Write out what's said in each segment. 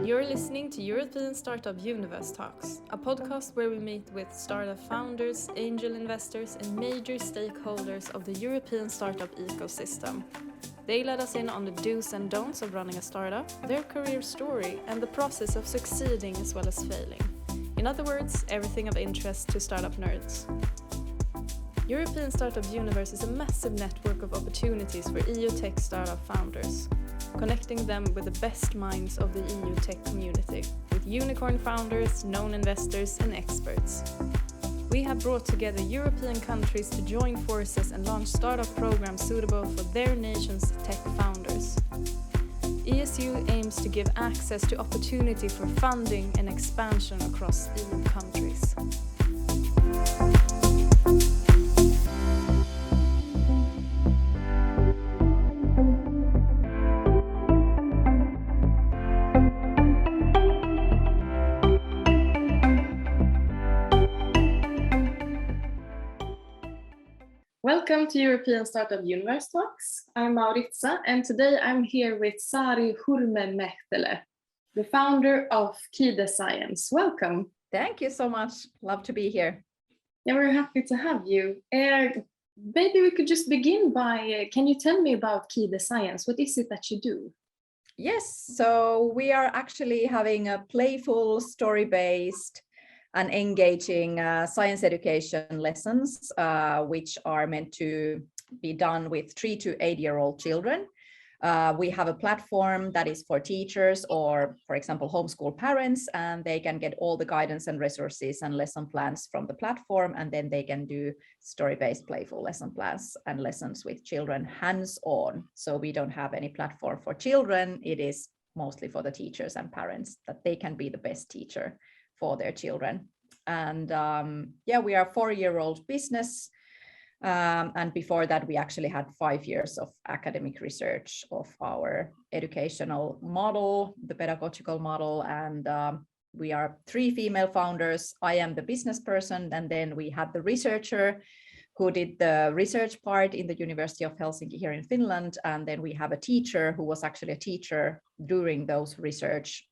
You're listening to European Startup Universe Talks, a podcast where we meet with startup founders, angel investors, and major stakeholders of the European startup ecosystem. They let us in on the do's and don'ts of running a startup, their career story, and the process of succeeding as well as failing. In other words, everything of interest to startup nerds. European Startup Universe is a massive network of opportunities for EU tech startup founders, connecting them with the best minds of the EU tech community, with unicorn founders, known investors, and experts. We have brought together European countries to join forces and launch startup programs suitable for their nation's tech founders. ESU aims to give access to opportunity for funding and expansion across EU countries. Welcome to European Startup Universe Talks. I'm Mauriza, and today I'm here with Sari Hurme-Mähtälä, the founder of Kide Science. Welcome. Thank you so much. Love to be here. Yeah, we're happy to have you. Maybe we could just begin by, can you tell me about Kide Science? What is it that you do? Yes, so we are actually having a playful, story-based and engaging science education lessons, which are meant to be done with 3 to 8-year-old children. We have a platform that is for teachers or, for example, homeschool parents, and they can get all the guidance and resources and lesson plans from the platform, and then they can do story-based playful lesson plans and lessons with children hands-on. So we don't have any platform for children. It is mostly for the teachers and parents, that they can be the best teacher for their children. And we are a 4-year-old business. And before that, we actually had 5 years of academic research of our educational model, the pedagogical model. And we are 3 female founders. I am the business person, and then we had the researcher who did the research part in the University of Helsinki here in Finland. And then we have a teacher who was actually a teacher during those research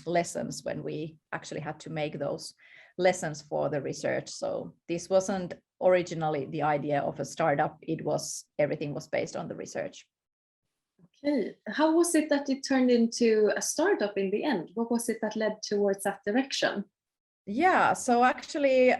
lessons when we actually had to make those lessons for the research. So this wasn't originally the idea of a startup. Everything was based on the research. Okay, how was it that it turned into a startup in the end? What was it that led towards that direction? Yeah, so actually,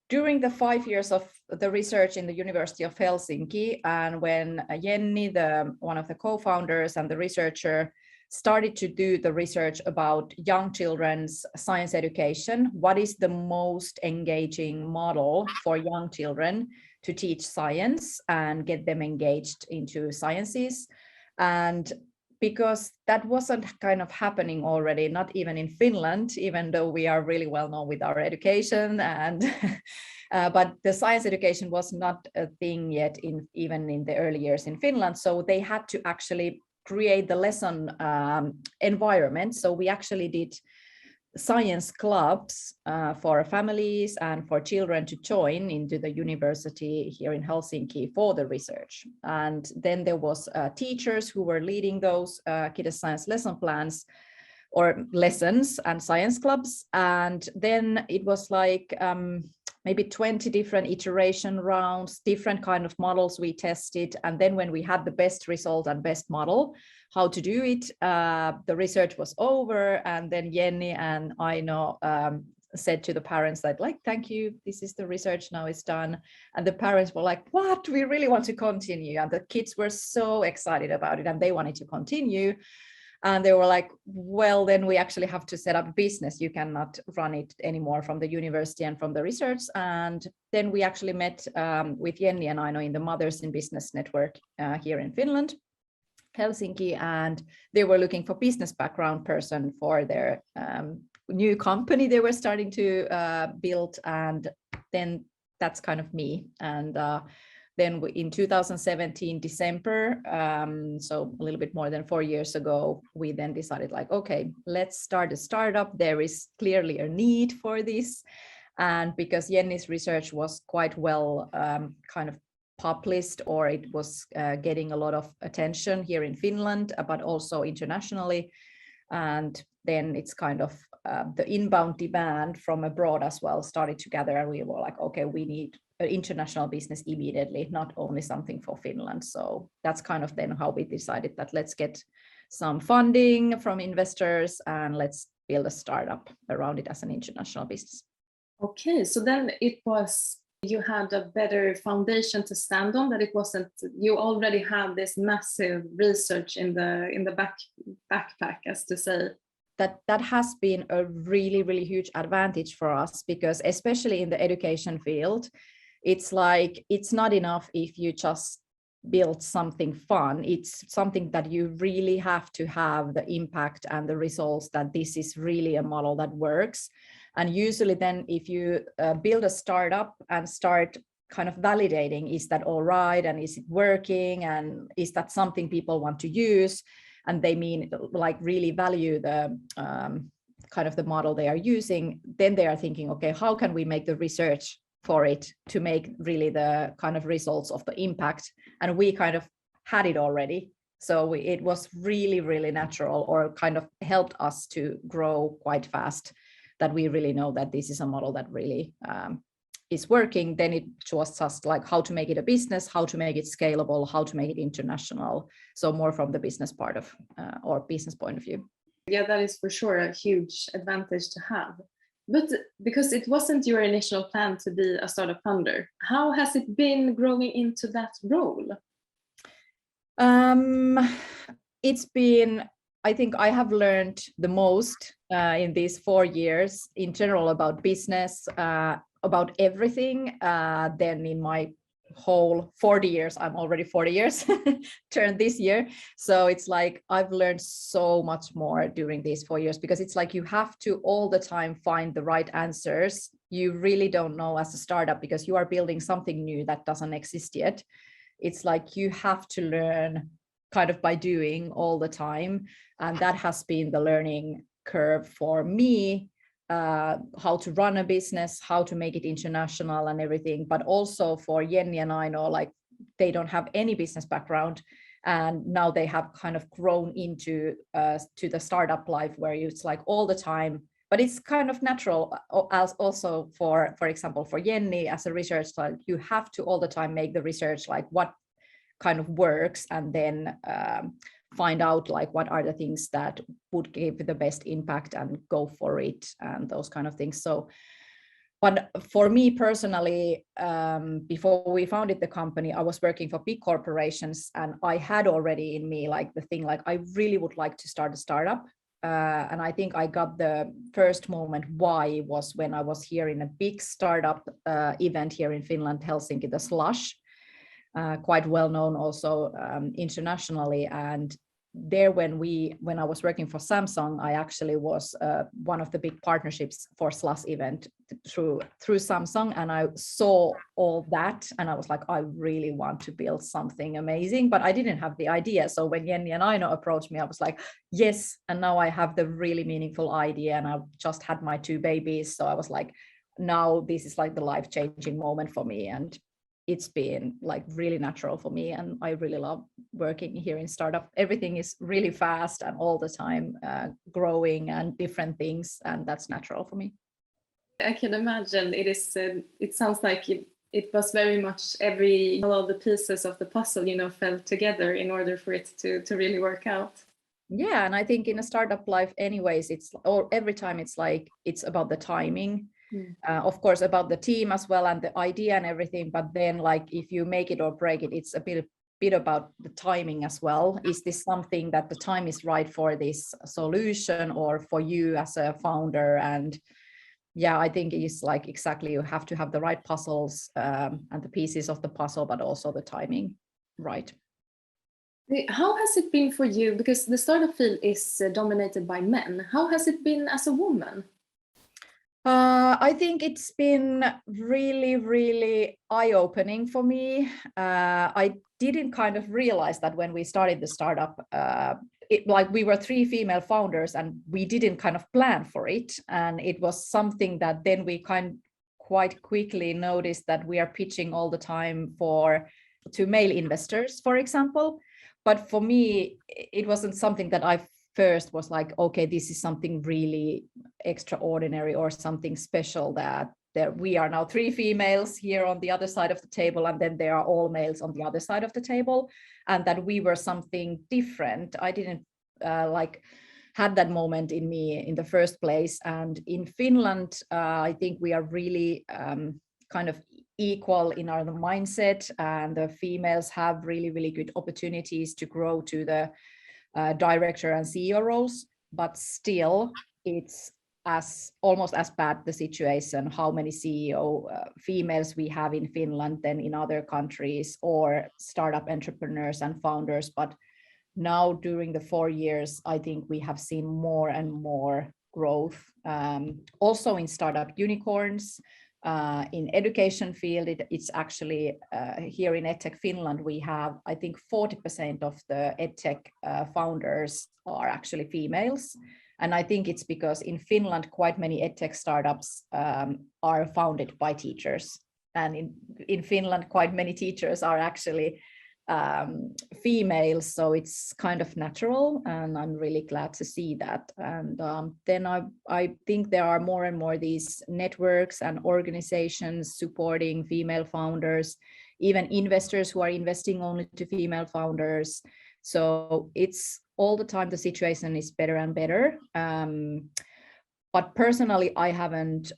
during the 5 years of the research in the University of Helsinki, and when Jenny, one of the co-founders and the researcher, started to do the research about young children's science education, what is the most engaging model for young children to teach science and get them engaged into sciences? And because that wasn't kind of happening already, not even in Finland, even though we are really well known with our education, and but the science education was not a thing yet even in the early years in Finland. So they had to actually create the lesson environment. So we actually did science clubs for families and for children to join into the university here in Helsinki for the research. And then there was teachers who were leading those Kide Science lesson plans or lessons and science clubs. And then it was like maybe 20 different iteration rounds, different kind of models we tested. And then when we had the best result and best model, how to do it, the research was over. And then Jenny and Aino said to the parents that, like, thank you, this is the research, now it's done. And the parents were like, what, we really want to continue. And the kids were so excited about it and they wanted to continue. And they were like, well, then we actually have to set up a business. You cannot run it anymore from the university and from the research. And then we actually met with Jenny and Aino in the Mothers in Business Network here in Finland, Helsinki. And they were looking for business background person for their new company they were starting to build. And then that's kind of me. And then in 2017, December, so a little bit more than 4 years ago, we then decided like, okay, let's start a startup. There is clearly a need for this. And because Jenny's research was quite well kind of published, or it was getting a lot of attention here in Finland, but also internationally, And then it's kind of the inbound demand from abroad as well started to gather, and we were like, okay, we need an international business immediately, not only something for Finland. So that's kind of then how we decided that let's get some funding from investors and let's build a startup around it as an international business. Okay, so then it was, you had a better foundation to stand on, that it wasn't, you already had this massive research in the backpack, as to say. That has been a really, really huge advantage for us, because especially in the education field, it's like, it's not enough if you just build something fun. It's something that you really have to have the impact and the results that this is really a model that works. And usually then if you build a startup and start kind of validating, is that all right, and is it working, and is that something people want to use, and they mean like really value the kind of the model they are using, then they are thinking, okay, how can we make the research for it to make really the kind of results of the impact? And we kind of had it already. So it was really, really natural, or kind of helped us to grow quite fast, that we really know that this is a model that really is working. Then it was just like how to make it a business, how to make it scalable, how to make it international. So more from the business part of or business point of view. Yeah, that is for sure a huge advantage to have. But because it wasn't your initial plan to be a startup founder, how has it been growing into that role? It's been, I think I have learned the most in these 4 years in general about business, about everything, than in my whole 40 years. I'm already 40 years turned this year. So it's like I've learned so much more during these 4 years, because it's like you have to all the time find the right answers. You really don't know as a startup, because you are building something new that doesn't exist yet. It's like you have to learn kind of by doing all the time. And that has been the learning curve for me, how to run a business, how to make it international and everything. But also for Jenny and I know, like, they don't have any business background, and now they have kind of grown into to the startup life, where it's like all the time. But it's kind of natural as also for example, for Jenny as a research, like you have to all the time make the research, like what kind of works, and then find out like what are the things that would give the best impact and go for it, and those kind of things. So, but for me personally, before we founded the company, I was working for big corporations, and I had already in me like the thing, like I really would like to start a startup. And I think I got the first moment why was when I was here in a big startup event here in Finland, Helsinki, the Slush. Quite well known also internationally. And there when I was working for Samsung, I actually was one of the big partnerships for Slush event through Samsung, and I saw all that and I was like, I really want to build something amazing, but I didn't have the idea. So when Jenny and Aino approached me, I was like, yes, and now I have the really meaningful idea, and I just had my 2 babies, so I was like, now this is like the life-changing moment for me. And it's been like really natural for me, and I really love working here in startup. Everything is really fast and all the time growing and different things, and that's natural for me. I can imagine it is. It sounds like it was very much all of the pieces of the puzzle, fell together in order for it to really work out. Yeah, and I think in a startup life, anyways, every time it's about the timing. Of course, about the team as well and the idea and everything, but then like if you make it or break it, it's a bit about the timing as well. Is this something that the time is right for this solution or for you as a founder? And yeah, I think it's like exactly, you have to have the right puzzles and the pieces of the puzzle, but also the timing right. How has it been for you? Because the startup field is dominated by men. How has it been as a woman? I think it's been really, really eye-opening for me. I didn't kind of realize that when we started the startup, like we were 3 female founders and we didn't kind of plan for it. And it was something that then we quite quickly noticed that we are pitching all the time to male investors, for example. But for me, it wasn't something that I first was like, okay, this is something really extraordinary or something special, that we are now 3 females here on the other side of the table, and then there are all males on the other side of the table, and that we were something different. I didn't had that moment in me in the first place. And in Finland, I think we are really kind of equal in our mindset, and the females have really, really good opportunities to grow to the director and CEO roles, but still it's almost as bad the situation, how many CEO females we have in Finland than in other countries, or startup entrepreneurs and founders. But now during the 4 years, I think we have seen more and more growth, also in startup unicorns. In education field, it's actually here in EdTech Finland, we have, I think 40% of the EdTech founders are actually females. And I think it's because in Finland, quite many EdTech startups are founded by teachers. And in Finland, quite many teachers are actually females, so it's kind of natural, and I'm really glad to see that. And then I think there are more and more these networks and organizations supporting female founders, even investors who are investing only to female founders. So it's all the time the situation is better and better. But personally, I haven't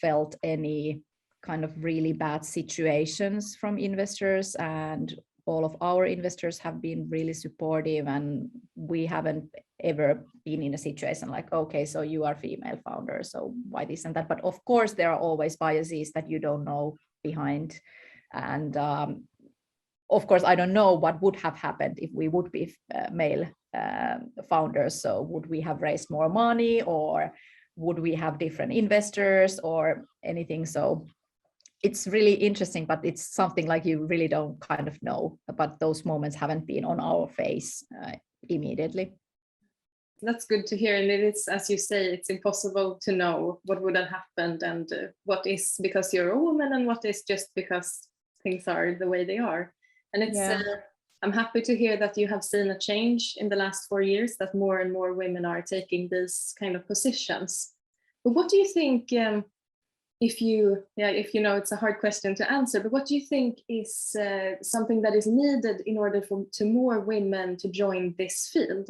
felt any kind of really bad situations from investors, and all of our investors have been really supportive, and we haven't ever been in a situation like, okay, so you are female founder, so why this and that. But of course, there are always biases that you don't know behind. And of course, I don't know what would have happened if we would be male founders. So would we have raised more money, or would we have different investors or anything? So it's really interesting, but it's something like you really don't kind of know. But those moments haven't been on our face immediately. That's good to hear. And it is, as you say, it's impossible to know what would have happened, and what is because you're a woman and what is just because things are the way they are. And it's I'm happy to hear that you have seen a change in the last 4 years, that more and more women are taking these kind of positions. But what do you think, if you know, it's a hard question to answer, but what do you think is something that is needed in order to more women to join this field?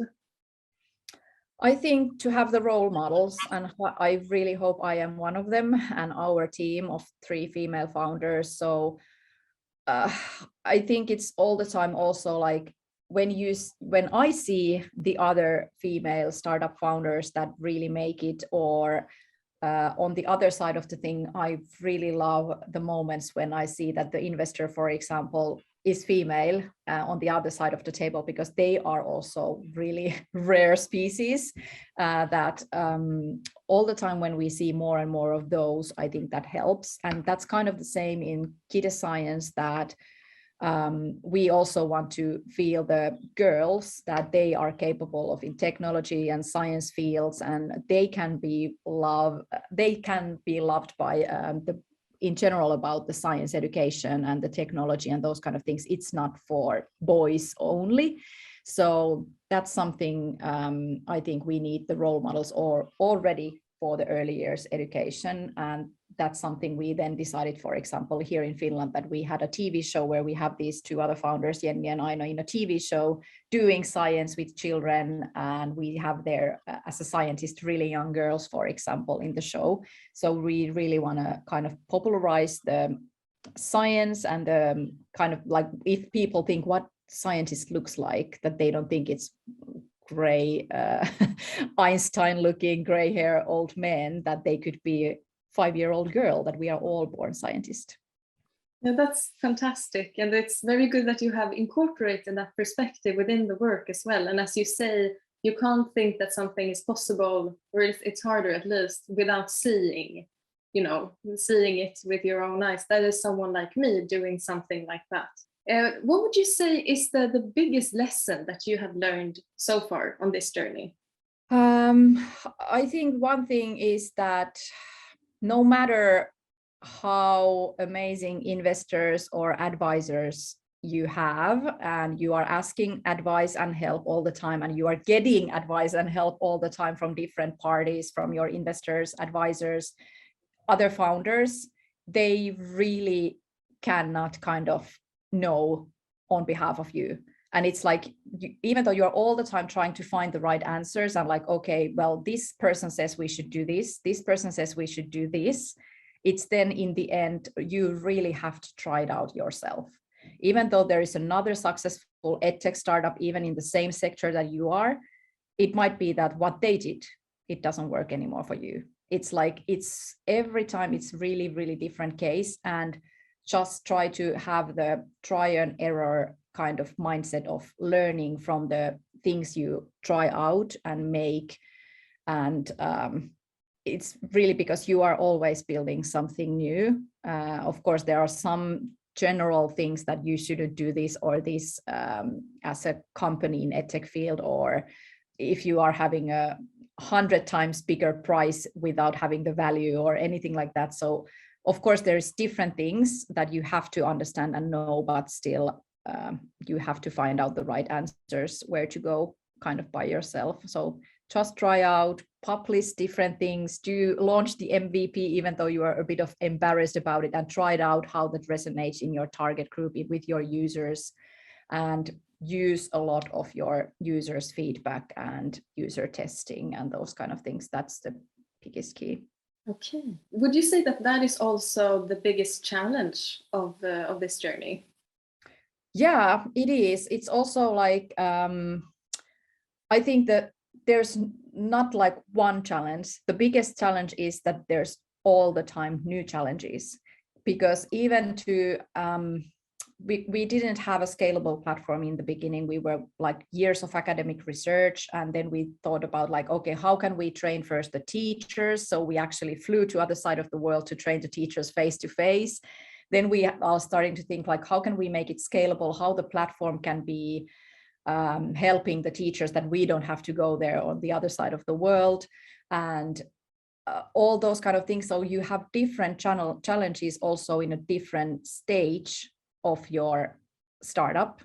I think to have the role models, and I really hope I am one of them, and our team of 3 female founders. So I think it's all the time also like when I see the other female startup founders that really make it, or on the other side of the thing, I really love the moments when I see that the investor, for example, is female on the other side of the table, because they are also really rare species that all the time when we see more and more of those, I think that helps. And that's kind of the same in Kide Science, that we also want to feel the girls that they are capable of in technology and science fields, and they can be loved by in general about the science education and the technology and those kind of things. It's not for boys only. So that's something I think we need the role models or already for the early years education. And that's something we then decided, for example, here in Finland, that we had a TV show where we have these 2 other founders, Jenny and Aino, in a TV show doing science with children. And we have there, as a scientist, really young girls, for example, in the show. So we really want to kind of popularize the science, and kind of like, if people think what scientist looks like, that they don't think it's gray Einstein looking gray hair old men, that they could be a 5-year-old girl, that we are all born scientists. Yeah, that's fantastic. And it's very good that you have incorporated that perspective within the work as well. And as you say, you can't think that something is possible, or it's harder at least, without seeing it with your own eyes. That is someone like me doing something like that. What would you say is the biggest lesson that you have learned so far on this journey? I think one thing is that no matter how amazing investors or advisors you have, and you are asking advice and help all the time, and you are getting advice and help all the time from different parties, from your investors, advisors, other founders, they really cannot kind of know on behalf of you. And it's like, even though you're all the time trying to find the right answers, I'm like, okay, well, this person says we should do this person says we should do this. It's then in the end, you really have to try it out yourself. Even though there is another successful edtech startup, even in the same sector that you are, it might be that what they did, it doesn't work anymore for you. It's like, it's every time it's really, really different case, and just try to have the try and error kind of mindset of learning from the things you try out and make. And it's really because you are always building something new. Of course, there are some general things that you shouldn't do this or this as a company in edtech field, or if you are having a 100 times bigger price without having the value or anything like that. So of course there's different things that you have to understand and know, but still you have to find out the right answers, where to go kind of by yourself. So just try out, publish different things, do launch the MVP, even though you are a bit of embarrassed about it, and try it out how that resonates in your target group with your users, and use a lot of your users' feedback and user testing and those kind of things. That's the biggest key. Okay. Would you say that that is also the biggest challenge of this journey? Yeah, it is. It's also like, I think that there's not like one challenge. The biggest challenge is that there's all the time new challenges, because even to, we didn't have a scalable platform in the beginning. We were like years of academic research, and then we thought about like, okay, how can we train first the teachers? So we actually flew to other side of the world to train the teachers face to face. Then we are starting to think like, how can we make it scalable? How the platform can be helping the teachers, that we don't have to go there on the other side of the world, and all those kind of things. So you have different challenges also in a different stage of your startup.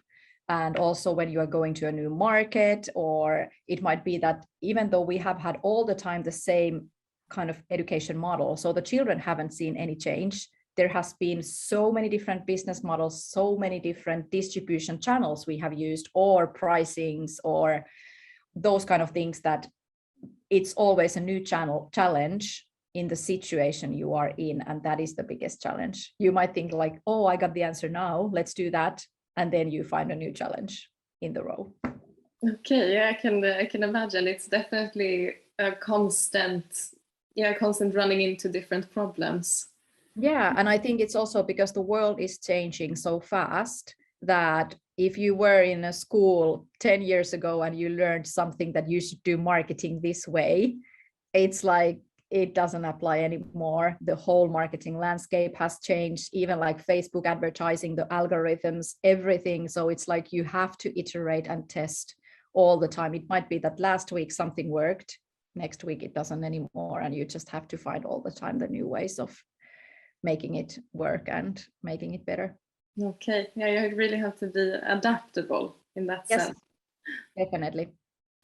And also when you are going to a new market, or it might be that even though we have had all the time the same kind of education model, so the children haven't seen any change, there has been so many different business models, so many different distribution channels we have used, or pricings, or those kind of things, that it's always a new challenge in the situation you are in. And that is the biggest challenge. You might think like, oh, I got the answer now, let's do that. And then you find a new challenge in the row. Okay, yeah, I can imagine. It's definitely a constant running into different problems. Yeah, and I think it's also because the world is changing so fast, that if you were in a school 10 years ago and you learned something that you should do marketing this way, it's like it doesn't apply anymore. The whole marketing landscape has changed, even like Facebook advertising, the algorithms, everything. So it's like you have to iterate and test all the time. It might be that last week something worked, next week it doesn't anymore, and you just have to find all the time the new ways of making it work and making it better. Okay, yeah, you really have to be adaptable in that sense. Definitely.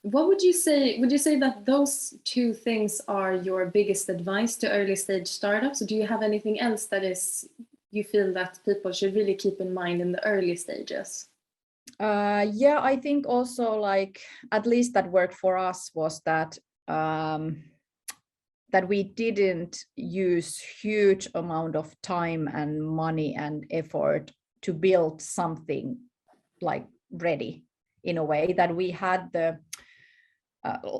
What would you say? Would you say that those two things are your biggest advice to early stage startups? Or do you have anything else that is you feel that people should really keep in mind in the early stages? Yeah, I think also like, at least that worked for us, was that that we didn't use huge amount of time and money and effort to build something like ready, in a way that we had the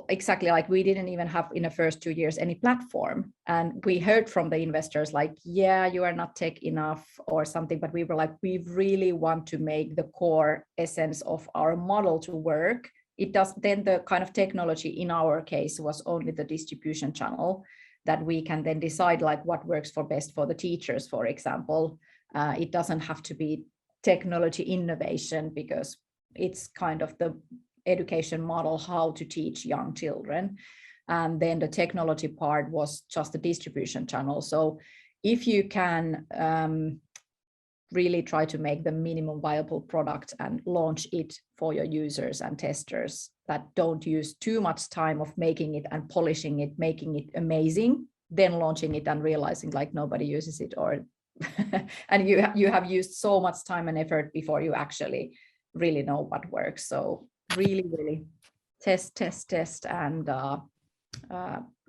exactly like we didn't even have in the first 2 years any platform. And we heard from the investors like, yeah, you are not tech enough or something, but we were like, we really want to make the core essence of our model to work. It does. Then the kind of technology in our case was only the distribution channel, that we can then decide like what works for best for the teachers, for example. It doesn't have to be technology innovation, because it's kind of the education model, how to teach young children. And then the technology part was just the distribution channel. So if you can really try to make the minimum viable product and launch it for your users and testers that don't use too much time of making it and polishing it, making it amazing, then launching it and realizing like nobody uses it, or and you have used so much time and effort before you actually really know what works. So really test and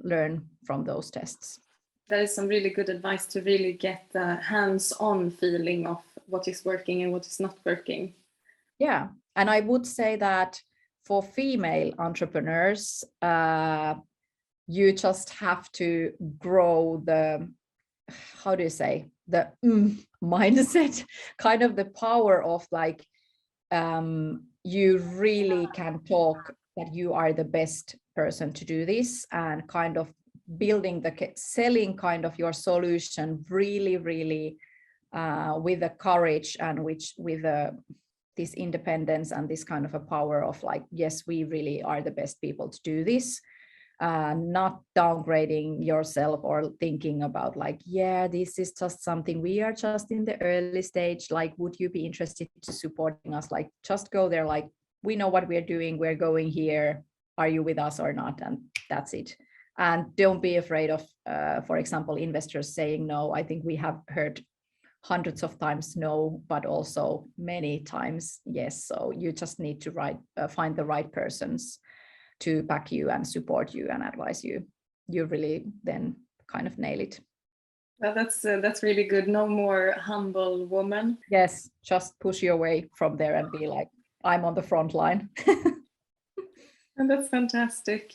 learn from those tests. That is some really good advice to really get the hands-on feeling of what is working and what is not working. Yeah, and I would say that for female entrepreneurs, you just have to grow the, how do you say, the mindset, kind of the power of like, you really can talk that you are the best person to do this, and kind of building selling kind of your solution really with the courage and with this independence and this kind of a power of like, yes, we really are the best people to do this, not downgrading yourself or thinking about like, yeah, this is just something, we are just in the early stage, like would you be interested to supporting us? Like just go there, like we know what we're doing, we're going here, are you with us or not? And that's it. And don't be afraid of, for example, investors saying no. I think we have heard hundreds of times no, but also many times yes. So you just need to find the right persons to back you and support you and advise you. You really then kind of nail it. Well, that's really good. No more humble woman. Yes, just push your way from there and be like, I'm on the front line. And that's fantastic.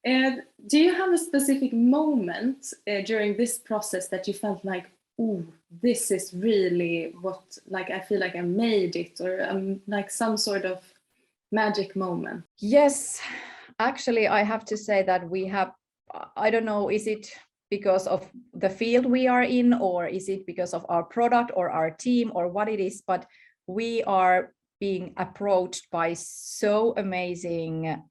And do you have a specific moment during this process that you felt like, oh, this is really what, like, I feel like I made it, or like some sort of magic moment? Yes, actually, I have to say that we have, I don't know, is it because of the field we are in, or is it because of our product or our team or what it is, but we are being approached by so amazing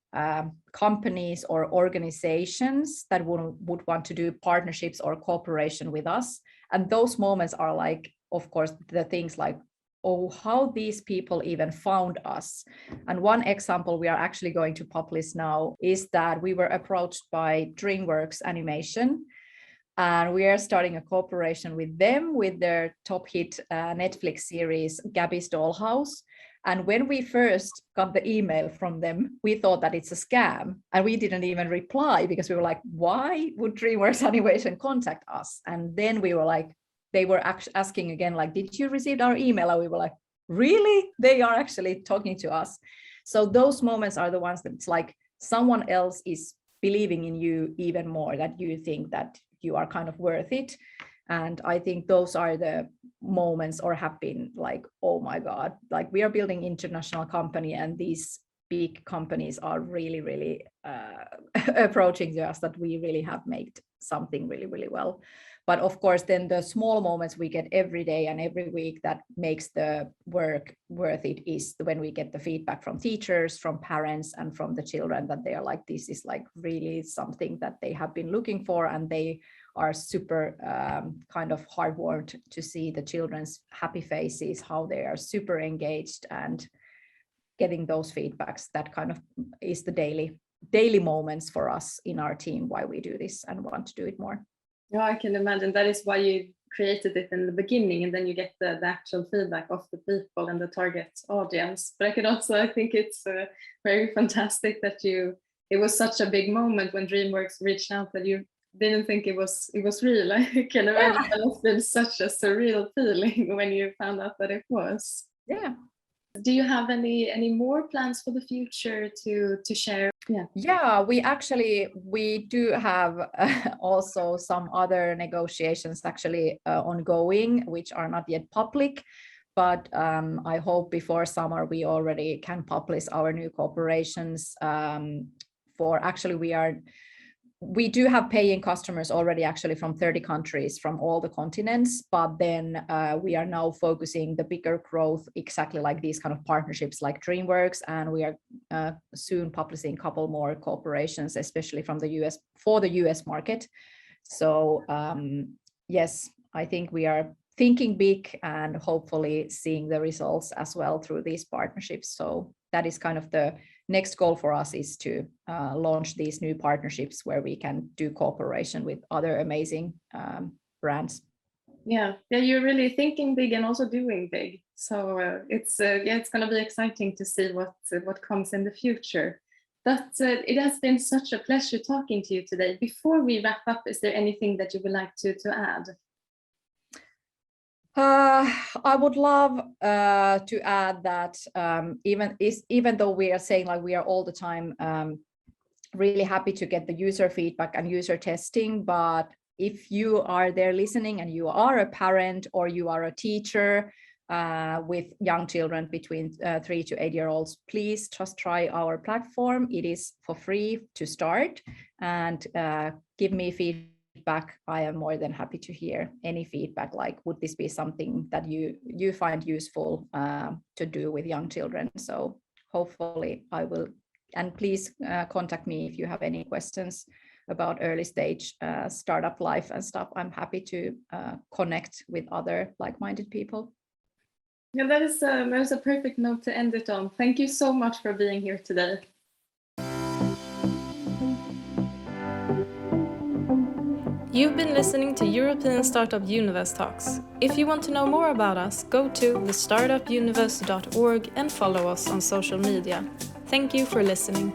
companies or organizations that would want to do partnerships or cooperation with us. And those moments are like, of course, the things like, oh, how these people even found us. And one example we are actually going to publish now is that we were approached by DreamWorks Animation, and we are starting a cooperation with them with their top hit Netflix series, Gabby's Dollhouse. And when we first got the email from them, we thought that it's a scam, and we didn't even reply because we were like, why would DreamWorks Animation contact us? And then we were like, they were asking again, like, did you receive our email? And we were like, really? They are actually talking to us. So those moments are the ones that it's like someone else is believing in you even more, that you think that you are kind of worth it. And I think those are the moments, or have been like, oh my God, like we are building international company and these big companies are really approaching us, that we really have made something really well. But of course, then the small moments we get every day and every week that makes the work worth it is when we get the feedback from teachers, from parents, and from the children, that they are like, this is like really something that they have been looking for, and they are super kind of heartwarmed to see the children's happy faces, how they are super engaged, and getting those feedbacks. That kind of is the daily moments for us in our team, why we do this and want to do it more. Yeah, I can imagine. That is why you created it in the beginning, and then you get the actual feedback of the people and the target audience. But I think it's very fantastic that it was such a big moment when DreamWorks reached out that you didn't think it was real. I can imagine that must have been such a surreal feeling when you found out that it was. Yeah. Do you have any more plans for the future to share? Yeah, we do have also some other negotiations actually ongoing, which are not yet public, but I hope before summer we already can publish our new cooperations. For actually we do have paying customers already, actually from 30 countries from all the continents, but then we are now focusing the bigger growth exactly like these kind of partnerships like DreamWorks, and we are soon publishing a couple more cooperations, especially from the US, for the US market. So yes, I think we are thinking big and hopefully seeing the results as well through these partnerships. So that is kind of the next goal for us, is to launch these new partnerships where we can do cooperation with other amazing brands. Yeah, you're really thinking big and also doing big. So it's going to be exciting to see what comes in the future. But it has been such a pleasure talking to you today. Before we wrap up, is there anything that you would like to add? I would love to add that even though we are saying like we are all the time really happy to get the user feedback and user testing, but if you are there listening and you are a parent or you are a teacher with young children between 3 to 8 year olds, please just try our platform. It is for free to start, and give me feedback. I am more than happy to hear any feedback, like would this be something that you find useful to do with young children. So hopefully I will, and please contact me if you have any questions about early stage startup life and stuff. I'm happy to connect with other like-minded people. Yeah, that is a perfect note to end it on. Thank you so much for being here today. You've been listening to European Startup Universe Talks. If you want to know more about us, go to thestartupuniverse.org and follow us on social media. Thank you for listening.